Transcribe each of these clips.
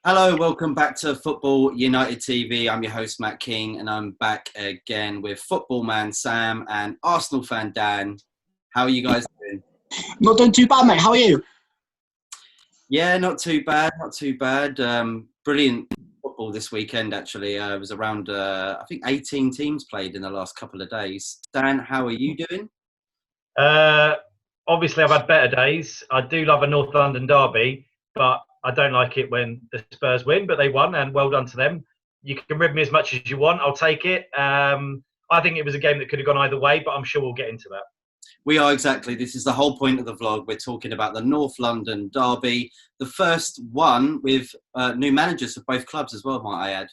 Hello, welcome back to Football United TV. I'm your host, Matt King, and I'm back again with football man Sam and Arsenal fan Dan. How are you guys doing? Not doing too bad, mate. How are you? Yeah, not too bad, not too bad. Brilliant football this weekend, actually. It was around, I think, 18 teams played in the last couple of days. Dan, how are you doing? Uh, Obviously, I've had better days. I do love a North London derby, but I don't like it when the Spurs win. But they won, and well done to them. You can rib me as much as you want. I'll take it. I think it was a game that could have gone either way, but I'm sure we'll get into that. We are exactly. This is the whole point of the vlog. We're talking about the North London derby, the first one with new managers for both clubs as well, might I add.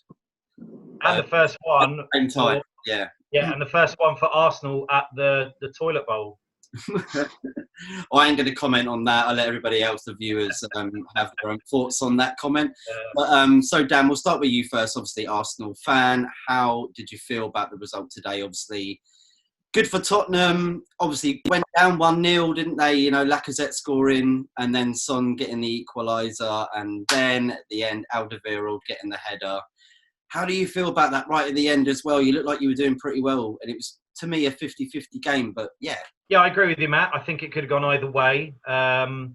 And the first one, at the same time, yeah. Yeah, and the first one for Arsenal at the toilet bowl. I ain't going to comment on that. I'll let everybody else, the viewers, have their own thoughts on that comment. So, Dan, we'll start with you first. Obviously, Arsenal fan. How did you feel about the result today? Obviously, good for Tottenham. Obviously, went down 1-0, didn't they? You know, Lacazette scoring and then Son getting the equaliser. And then at the end, Alderweireld getting the header. How do you feel about that right at the end as well? You looked like you were doing pretty well. And it was, to me, a 50-50 game. But, yeah. Yeah, I agree with you, Matt. I think it could have gone either way. When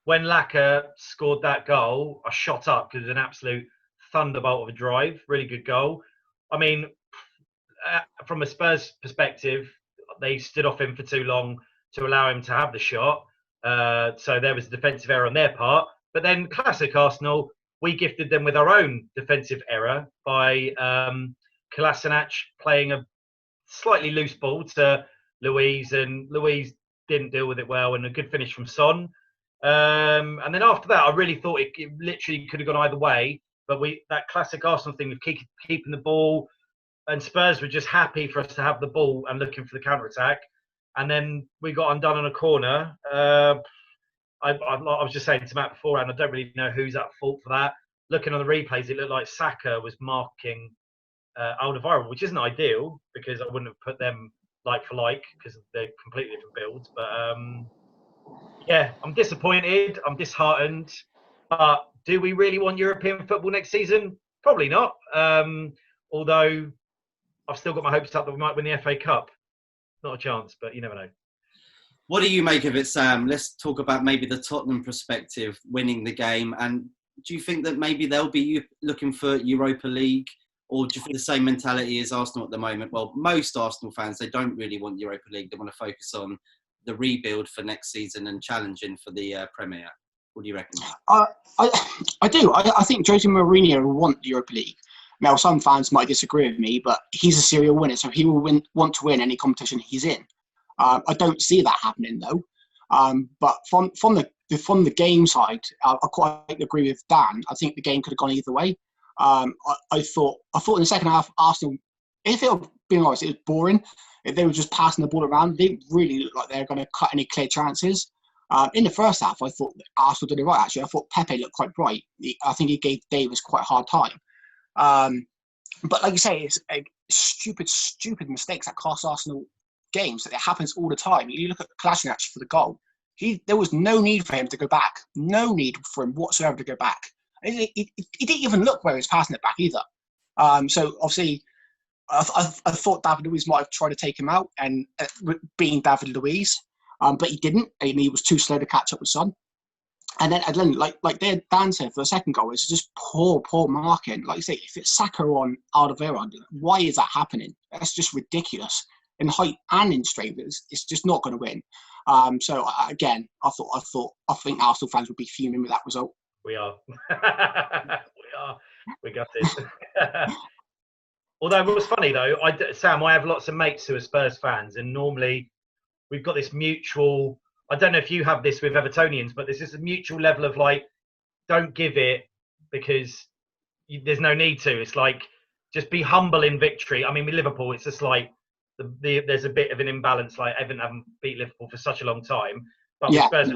Laka scored that goal, I shot up because it was an absolute thunderbolt of a drive. Really good goal. I mean, from a Spurs perspective, they stood off him for too long to allow him to have the shot. So there was a defensive error on their part. But then classic Arsenal, we gifted them with our own defensive error by Kolasinac playing a slightly loose ball to Luiz, and Luiz didn't deal with it well, and a good finish from Son. And then after that, I really thought it literally could have gone either way. But that classic Arsenal thing of keeping the ball, and Spurs were just happy for us to have the ball and looking for the counter-attack. And then we got undone on a corner. I was just saying to Matt beforehand, I don't really know who's at fault for that. Looking on the replays, it looked like Saka was marking Alderweireld, which isn't ideal because I wouldn't have put them like for like because they're completely different builds. But yeah, I'm disappointed. I'm disheartened. But do we really want European football next season? Probably not. Although I've still got my hopes up that we might win the FA Cup. Not a chance, but you never know. What do you make of it, Sam? Let's talk about maybe the Tottenham perspective, winning the game. And do you think that maybe they'll be looking for Europa League? Or do you think the same mentality as Arsenal at the moment? Well, most Arsenal fans, they don't really want Europa League. They want to focus on the rebuild for next season and challenging for the Premier. What do you reckon? I do. I think Jose Mourinho will want the Europa League. Now, some fans might disagree with me, but he's a serial winner, so he will want to win any competition he's in. I don't see that happening, though. But from the game side, I quite agree with Dan. I think the game could have gone either way. I thought in the second half, Arsenal, if it were being honest, it was boring. If they were just passing the ball around, they didn't really look like they were going to cut any clear chances. In the first half, I thought Arsenal did it right, actually. I thought Pepe looked quite bright. I think he gave Davis quite a hard time. But like you say, it's a stupid mistakes that cost Arsenal games. It happens all the time. You look at Kolasinac for the goal. There was no need for him to go back. No need for him whatsoever to go back. He didn't even look where he was passing it back either. So obviously, I thought David Luiz might have tried to take him out, and being David Luiz, but he didn't. I mean, he was too slow to catch up with Son. And then like Dan said, for the second goal, it's just poor marking. Like you say, if it's Saka on Alderweireld, why is that happening? That's just ridiculous in height and in strength. It's just not going to win. So again, I think Arsenal fans would be fuming with that result. We are. We got this. Although it was funny though, Sam, I have lots of mates who are Spurs fans, and normally we've got this mutual. I don't know if you have this with Evertonians, but there's just a mutual level of like, don't give it because there's no need to. It's like just be humble in victory. I mean, with Liverpool, it's just like there's a bit of an imbalance. Like Everton haven't beat Liverpool for such a long time, but with Spurs,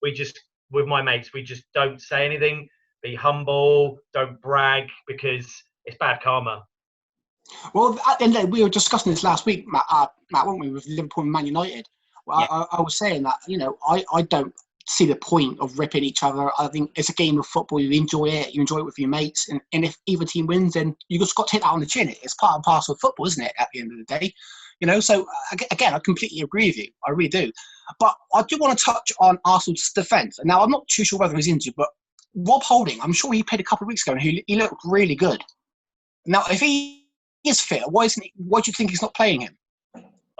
we just. With my mates, we just don't say anything. Be humble. Don't brag because it's bad karma. Well, at the end of the day, we were discussing this last week, Matt, weren't we, with Liverpool and Man United? Well, yeah. I was saying that, I don't see the point of ripping each other. I think it's a game of football. You enjoy it. You enjoy it with your mates. And if either team wins, then you just got to take that on the chin. It's part and parcel of football, isn't it, at the end of the day? So again, I completely agree with you. I really do. But I do want to touch on Arsenal's defence. Now, I'm not too sure whether he's injured, but Rob Holding, I'm sure he played a couple of weeks ago and he looked really good. Now, if he is fit, why do you think he's not playing him?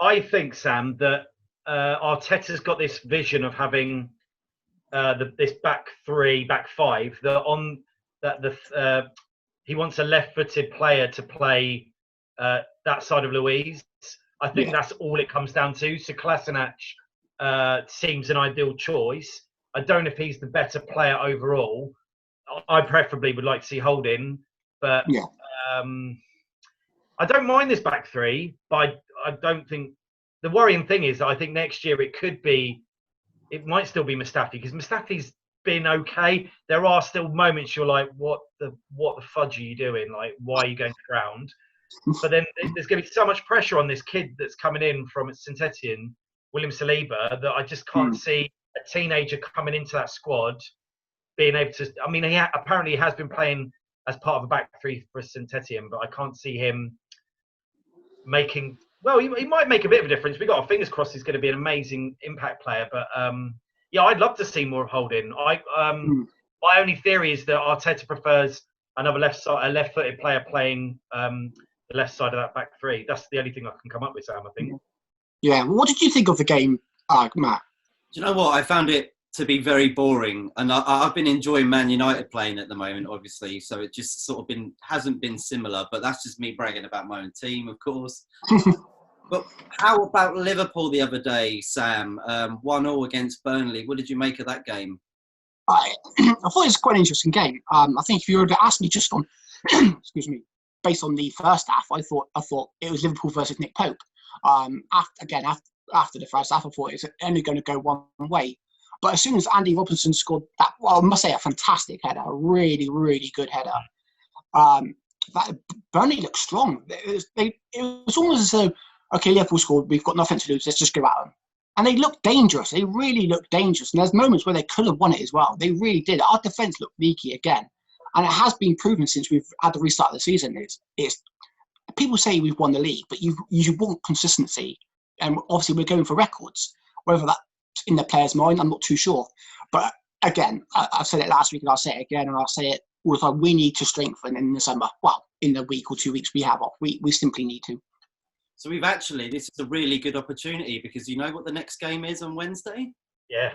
I think, Sam, that Arteta's got this vision of having this back three, back five. He wants a left-footed player to play that side of Louise. I think that's all it comes down to. So Kolasinac seems an ideal choice. I don't know if he's the better player overall. I preferably would like to see Holding, but I don't mind this back three. But I don't think the worrying thing is that I think next year it might still be Mustafi, because Mustafi's been okay. There are still moments you're like, what the fudge are you doing? Like, why are you going to ground? But then there's going to be so much pressure on this kid that's coming in from St Etienne, William Saliba, that I just can't see a teenager coming into that squad being able to. I mean, apparently he has been playing as part of a back three for St Etienne, but I can't see him making. Well, he might make a bit of a difference. We got our fingers crossed he's going to be an amazing impact player. But I'd love to see more of Holding. My only theory is that Arteta prefers another left-footed player playing the left side of that back three. That's the only thing I can come up with, Sam, I think. Yeah. What did you think of the game, Matt? Do you know what? I found it to be very boring, and I've been enjoying Man United playing at the moment, obviously. So it just sort of hasn't been similar. But that's just me bragging about my own team, of course. But how about Liverpool the other day, Sam? 1-0 against Burnley. What did you make of that game? I thought it was quite an interesting game. I think if you were to ask me just on, excuse me, based on the first half, I thought it was Liverpool versus Nick Pope. After the first half, I thought it was only going to go one way. But as soon as Andy Robertson scored that, I must say, a fantastic header, a really, really good header. Burnley looked strong. It was almost as though, okay, Liverpool scored, we've got nothing to lose, let's just go at them. And they looked dangerous. They really looked dangerous. And there's moments where they could have won it as well. They really did. Our defence looked leaky again. And it has been proven since we've had the restart of the season. It's people say we've won the league, but you want consistency. And obviously we're going for records. Whether that's in the player's mind, I'm not too sure. But again, I said it last week and I'll say it again and I'll say it all the time. We need to strengthen in the summer. Well, in the week or 2 weeks we have off. We simply need to. So this is a really good opportunity, because you know what the next game is on Wednesday? Yeah.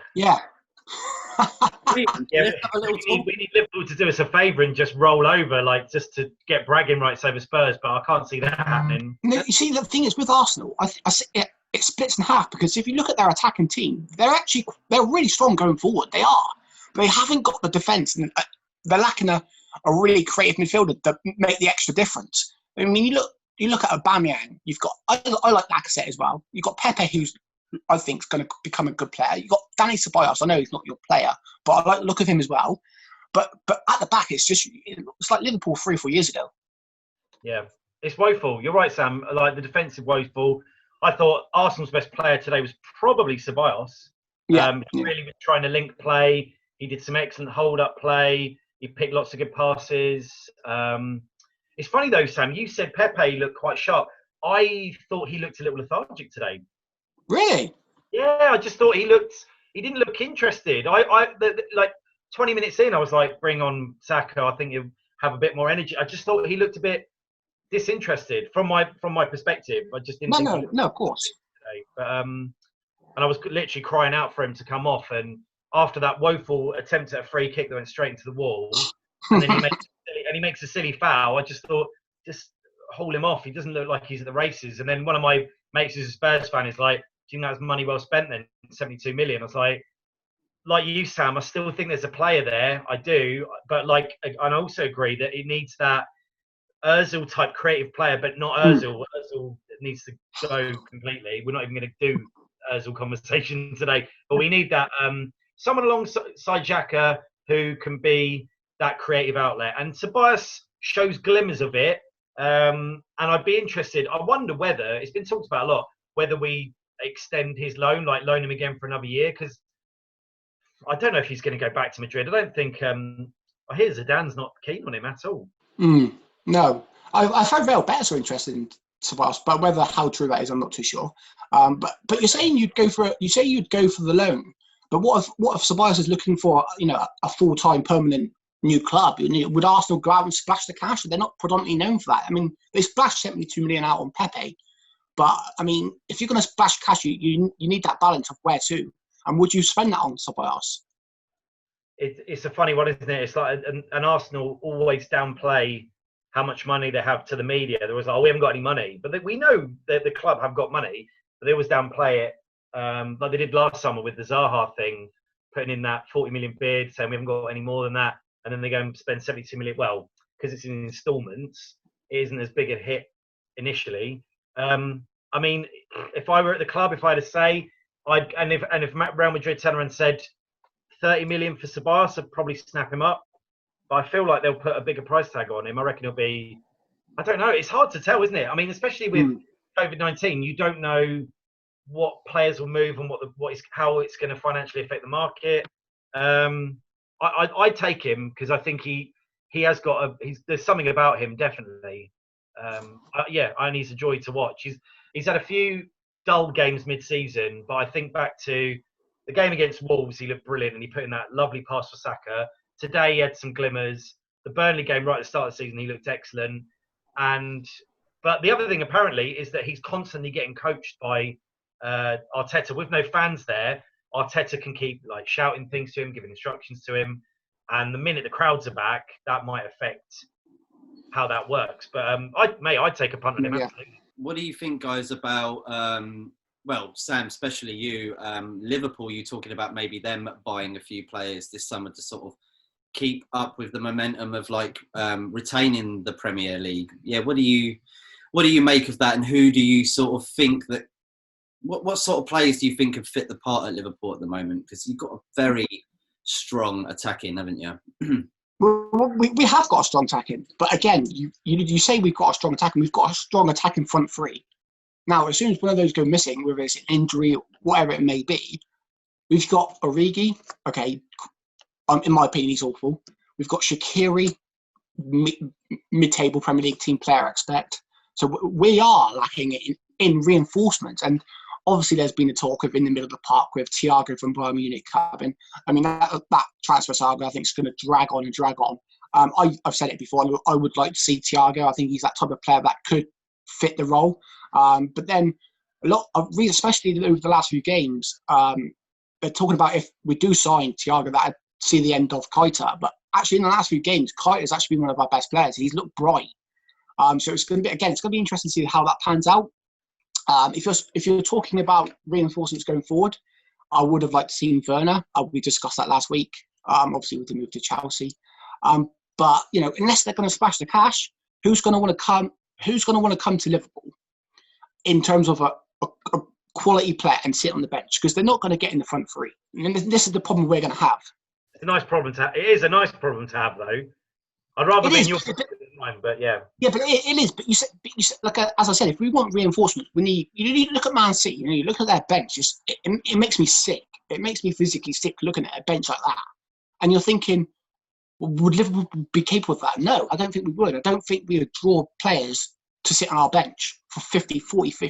We need Liverpool to do us a favour and just roll over, like just to get bragging rights over Spurs, but I can't see that happening. No, you see, the thing is with Arsenal, it splits in half, because if you look at their attacking team, they're really strong going forward. They are. But they haven't got the defence, and they're lacking a really creative midfielder to make the extra difference. I mean, you look at Aubameyang, you've got, I like Lacazette as well. You've got Pepe, who's, I think, is going to become a good player. You've got Danny Ceballos. I know he's not your player, but I like the look of him as well. But at the back, it's like Liverpool 3 or 4 years ago. Yeah, it's woeful. You're right, Sam. Like, the defensive woeful. I thought Arsenal's best player today was probably Ceballos. He really was trying to link play. He did some excellent hold-up play. He picked lots of good passes. It's funny though, Sam, you said Pepe looked quite sharp. I thought he looked a little lethargic today. Really? Yeah, I just thought he didn't look interested. Like 20 minutes in, I was like, bring on Saka. I think he'll have a bit more energy. I just thought he looked a bit disinterested from my perspective. I just didn't think No, of course. Today. But, and I was literally crying out for him to come off. And after that woeful attempt at a free kick that went straight into the wall, and then he makes a silly foul, I just thought, just hold him off. He doesn't look like he's at the races. And then one of my mates who's a Spurs fan is like, do you think that's money well spent then? 72 million. I was like you, Sam, I still think there's a player there. I do. But I also agree that it needs that Ozil type creative player, but not Ozil. Ozil needs to go completely. We're not even going to do Ozil conversation today. But we need that someone alongside Xhaka who can be that creative outlet. And Tobias shows glimmers of it. And I'd be interested. I wonder whether, it's been talked about a lot, whether we extend his loan, like loan him again for another year. Because I don't know if he's going to go back to Madrid. I don't think. I hear Zidane's not keen on him at all. No, I've heard Real Betis are interested in Ceballos, but whether how true that is, I'm not too sure. But you're saying you'd go for the loan. But what if Ceballos is looking for a full-time permanent new club? Would Arsenal go out and splash the cash? They're not predominantly known for that. I mean, they splashed 72 million out on Pepe, but I mean, if you're going to splash cash, you need that balance of where to, and would you spend that on Ceballos? It's a funny one, isn't it? It's like an Arsenal always downplay how much money they have to the media. There was we haven't got any money, but we know that the club have got money, but they always downplay it. Like they did last summer with the Zaha thing, putting in that 40 million bid, saying we haven't got any more than that, and then they go and spend 72 million. Well, because it's in instalments, it isn't as big a hit initially. I mean, if I were at the club, if I had a say, if Real Madrid turned around and said 30 million for Ceballos, I'd probably snap him up. But I feel like they'll put a bigger price tag on him. I reckon it'll be, I don't know. It's hard to tell, isn't it? I mean, especially with COVID-19, you don't know what players will move and how it's going to financially affect the market. I take him because I think he has got there's something about him definitely. And he's a joy to watch. He's had a few dull games mid-season, but I think back to the game against Wolves, he looked brilliant and he put in that lovely pass for Saka. Today he had some glimmers. The Burnley game right at the start of the season, he looked excellent. But the other thing apparently is that he's constantly getting coached by Arteta. With no fans there, Arteta can keep like shouting things to him, giving instructions to him. And the minute the crowds are back, that might affect how that works. But I'd take a punt on him. Yeah. What do you think, guys, about Sam, especially you, Liverpool? You talking about maybe them buying a few players this summer to sort of keep up with the momentum of retaining the Premier League. Yeah, what do you make of that, and who do you sort of think that? What sort of players do you think could fit the part at Liverpool at the moment? Because you've got a very strong attacking, haven't you? We have got a strong attacking, but again, you say we've got a strong attacking. We've got a strong attacking front three. Now, as soon as one of those go missing, whether it's an injury, whatever it may be, we've got Origi. Okay, in my opinion, he's awful. We've got Shaqiri, mid-table Premier League team player, I expect. So we are lacking in reinforcements. And obviously, there's been a talk of in the middle of the park with Thiago from Bayern Munich coming. I mean, that transfer saga, I think, is going to drag on and drag on. I've said it before. I would like to see Thiago. I think he's that type of player that could fit the role. But then especially over the last few games, they're talking about if we do sign Thiago, that I'd see the end of Keita. But actually, in the last few games, Keita has actually been one of our best players. He's looked bright. So it's going to be interesting to see how that pans out. If you're talking about reinforcements going forward, I would have liked to see Werner. We discussed that last week. Obviously, with the move to Chelsea. But unless they're going to splash the cash, who's going to want to come to Liverpool in terms of a quality player and sit on the bench? Because they're not going to get in the front three. And this is the problem we're going to have. It's a nice problem to have. It is a nice problem to have, though. I'd rather be in your position than mine, but yeah. Yeah, but it is. But you said, as I said, if we want reinforcements, you need to look at Man City. You look at their bench. It makes me sick. It makes me physically sick looking at a bench like that. And you're thinking, would Liverpool be capable of that? No, I don't think we would. I don't think we would draw players to sit on our bench for 50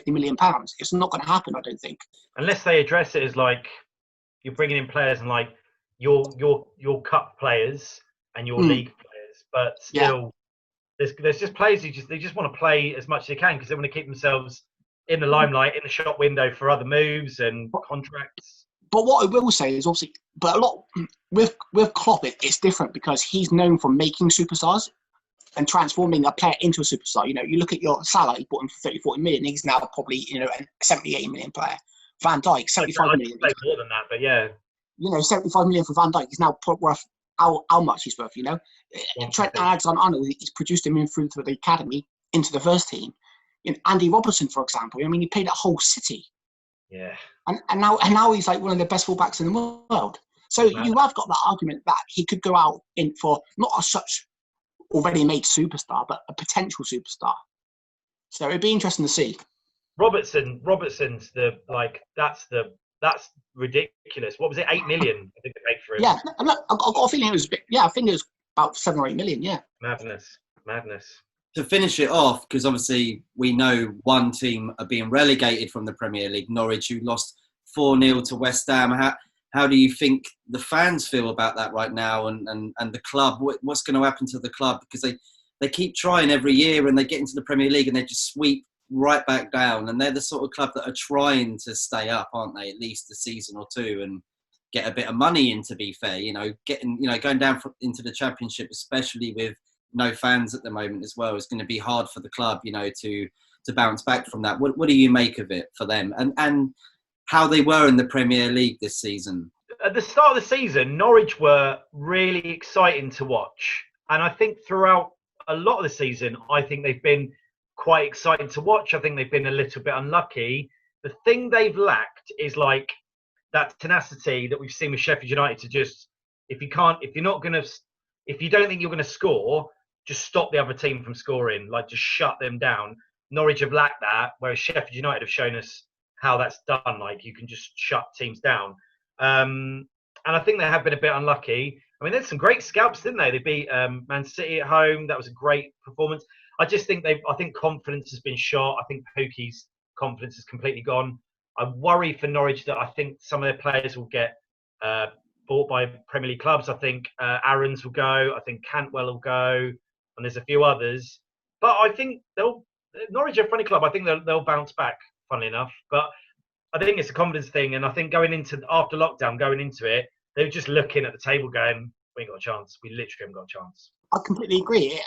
million pounds. It's not going to happen, I don't think. Unless they address it as like you're bringing in players and like your cup players and your league players. But still, there's just players they just want to play as much as they can because they want to keep themselves in the limelight, in the shop window for other moves and contracts. But what I will say is obviously, but a lot with Klopp, it's different because he's known for making superstars and transforming a player into a superstar. You look at your Salah, he bought him for 30-40 million. He's now probably a 70-80 million player. Van Dijk, 75 million. I'd say more than that, but yeah. 75 million for Van Dijk. He's now worth how much he's worth, Trent Alexander-Arnold, he's produced him in through the academy into the first team. Andy Robertson, for example, he played at Hull City. Yeah. And now he's like one of the best fullbacks in the world. So you have got that argument that he could go out in for not a such already made superstar, but a potential superstar. So it'd be interesting to see. Robertson's that's That's ridiculous. What was it? 8 million, I think they paid for him. Yeah, I've got a feeling it was. I think it was about 7 or 8 million. Yeah. Madness. To finish it off, because obviously we know one team are being relegated from the Premier League, Norwich, who lost 4-0 to West Ham. How do you think the fans feel about that right now, and the club? What's going to happen to the club? Because they keep trying every year, and they get into the Premier League and they just sweep right back down. And they're the sort of club that are trying to stay up, aren't they? At least a season or two, and get a bit of money in. To be fair, going down into the Championship, especially with no fans at the moment as well, is going to be hard for the club, to bounce back from that. What do you make of it for them, and how they were in the Premier League this season? At the start of the season, Norwich were really exciting to watch. And I think throughout a lot of the season, I think they've been quite exciting to watch. I think they've been a little bit unlucky. The thing they've lacked is like that tenacity that we've seen with Sheffield United to just, if you don't think you're going to score, just stop the other team from scoring, like just shut them down. Norwich have lacked that, whereas Sheffield United have shown us how that's done. Like you can just shut teams down. And I think they have been a bit unlucky. I mean, there's some great scalps, didn't they? They beat Man City at home. That was a great performance. I just think I think confidence has been shot. I think Pukki's confidence is completely gone. I worry for Norwich that I think some of their players will get bought by Premier League clubs. I think Aarons will go. I think Cantwell will go. And there's a few others. But I think Norwich are a funny club. I think they'll bounce back, funnily enough. But I think it's a confidence thing. And I think after lockdown, going into it, they were just looking at the table going, we ain't got a chance. We literally haven't got a chance. I completely agree.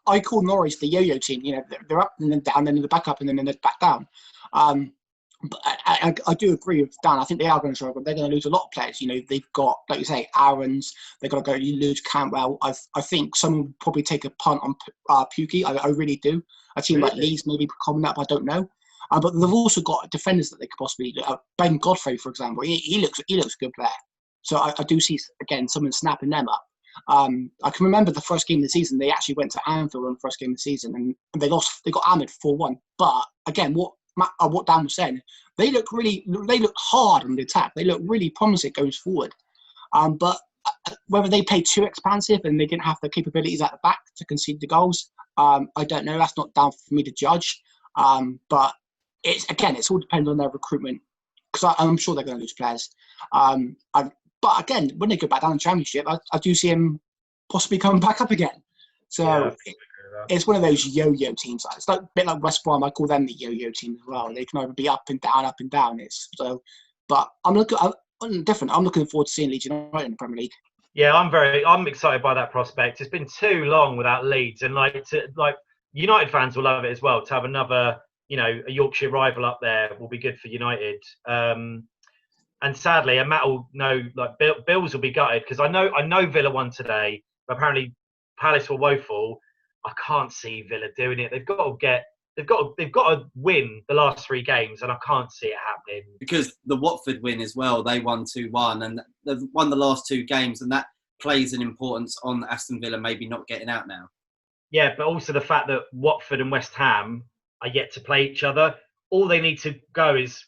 I call Norwich the yo-yo team. They're up and then down, then they're back up and then they're back down. But I do agree with Dan. I think they are going to struggle. They're going to lose a lot of players. They've got, like you say, Aarons. They've got to go. You lose Cantwell. I think someone will probably take a punt on Pukki. I really do. A team like Leeds maybe coming up. I don't know. But they've also got defenders that they could possibly. Ben Godfrey, for example, he looks a good player. So I do see again someone snapping them up. I can remember the first game of the season. They actually went to Anfield on the first game of the season, and they lost. They got hammered 4-1. But again, what Dan was saying, they look hard on the attack. They look really promising going forward. But whether they play too expansive and they didn't have the capabilities at the back to concede the goals, I don't know. That's not down for me to judge. But it's all depends on their recruitment, because I'm sure they're going to lose players. But again, when they go back down the Championship, I do see them possibly coming back up again. So it's one of those yo-yo teams. It's like a bit like West Brom. I call them the yo-yo team as well. They can either be up and down, up and down. But I'm looking forward to seeing Leeds United in the Premier League. Yeah, I'm excited by that prospect. It's been too long without Leeds, and United fans will love it as well. To have another, a Yorkshire rival up there will be good for United. And sadly, and Matt will know, Bills will be gutted, because I know Villa won today, but apparently Palace were woeful. I can't see Villa doing it. They've got to win the last 3 games, and I can't see it happening. Because the Watford win as well, they won 2-1, and they've won the last 2 games, and that plays an importance on Aston Villa maybe not getting out now. Yeah, but also the fact that Watford and West Ham are yet to play each other. All they need to go is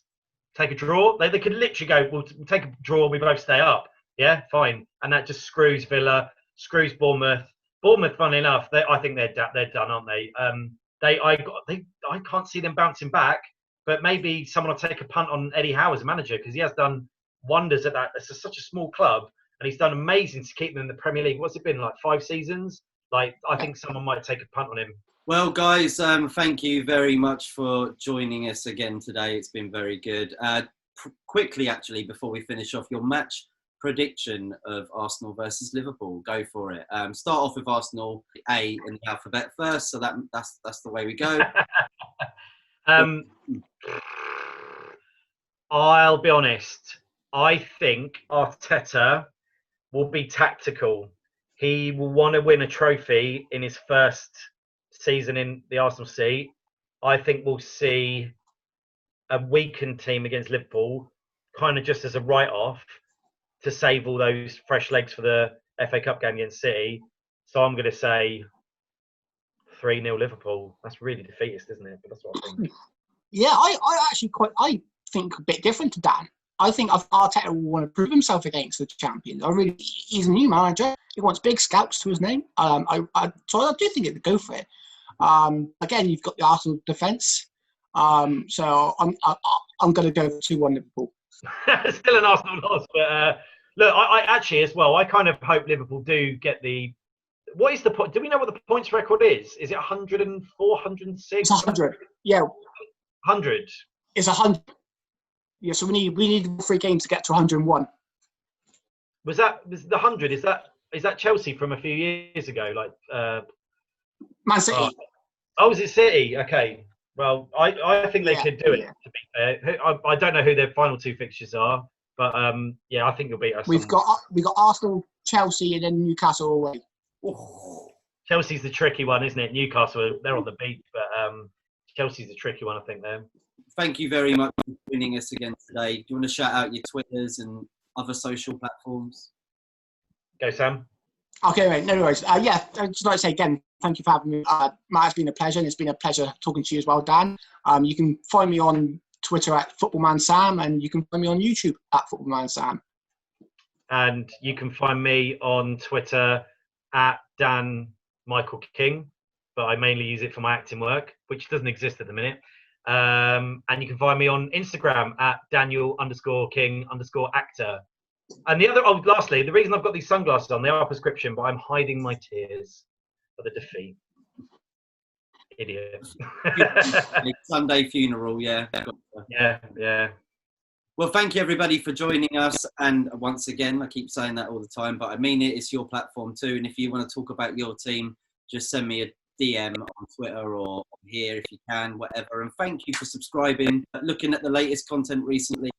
take a draw. They could literally go, we'll take a draw, we both stay up. Yeah, fine. And that just screws Villa, screws Bournemouth. Bournemouth, funnily enough, I think they're done, aren't they? I can't see them bouncing back, but maybe someone will take a punt on Eddie Howe as a manager, because he has done wonders at that. It's such a small club, and he's done amazing to keep them in the Premier League. What's it been, 5 seasons? I think someone might take a punt on him. Well, guys, thank you very much for joining us again today. It's been very good. Quickly, actually, before we finish off, your match prediction of Arsenal versus Liverpool. Go for it. Start off with Arsenal, A in the alphabet first, so that's the way we go. I'll be honest. I think Arteta will be tactical. He will want to win a trophy in his first season in the Arsenal seat. I think we'll see a weakened team against Liverpool, kind of just as a write-off to save all those fresh legs for the FA Cup game against City. So I'm going to say 3-0 Liverpool. That's really defeatist, isn't it? But that's what I think. Yeah, I actually I think a bit different to Dan. I think Arteta will want to prove himself against the champions. He's a new manager. He wants big scouts to his name. So I do think it would go for it. Again, you've got the Arsenal defence. So I'm going to go for 2-1 Liverpool. Still an Arsenal loss, but look, I actually as well. I kind of hope Liverpool do get the. What is the point? Do we know what the points record is? Is it 104, 106? It's 100. Yeah, 100. It's 100. Yeah, so we need 3 games to get to 101. Was the 100? Is that Chelsea from a few years ago? Like Man City. Oh, is it City? Okay. Well, I think they could do it. Yeah. To be fair, I don't know who their final 2 fixtures are, but yeah, I think you'll beat us. We got Arsenal, Chelsea, and then Newcastle away. Oh. Chelsea's the tricky one, isn't it? Newcastle, they're on the beat, but Chelsea's the tricky one, I think. There. Thank you very much for joining us again today. Do you want to shout out your Twitters and other social platforms? Go, Sam. Okay, mate, no worries. Yeah, I'd just like to say again, thank you for having me. Matt, it's been a pleasure, and it's been a pleasure talking to you as well, Dan. You can find me on Twitter at FootballmanSam, and you can find me on YouTube at FootballmanSam. And you can find me on Twitter at Dan Michael King, but I mainly use it for my acting work, which doesn't exist at the minute. And you can find me on Instagram at Daniel_King_actor. And lastly, the reason I've got these sunglasses on, they are prescription, but I'm hiding my tears for the defeat. Idiot. Sunday funeral, yeah. Yeah. Well, thank you everybody for joining us. And once again, I keep saying that all the time, but I mean it. It's your platform too. And if you want to talk about your team, just send me a DM on Twitter or here if you can, whatever. And thank you for subscribing. Looking at the latest content recently,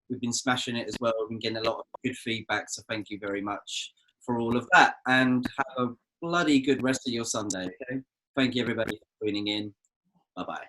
we've been smashing it as well. We've been getting a lot of good feedback. So thank you very much for all of that. And have a bloody good rest of your Sunday. Okay? Thank you everybody for tuning in. Bye-bye.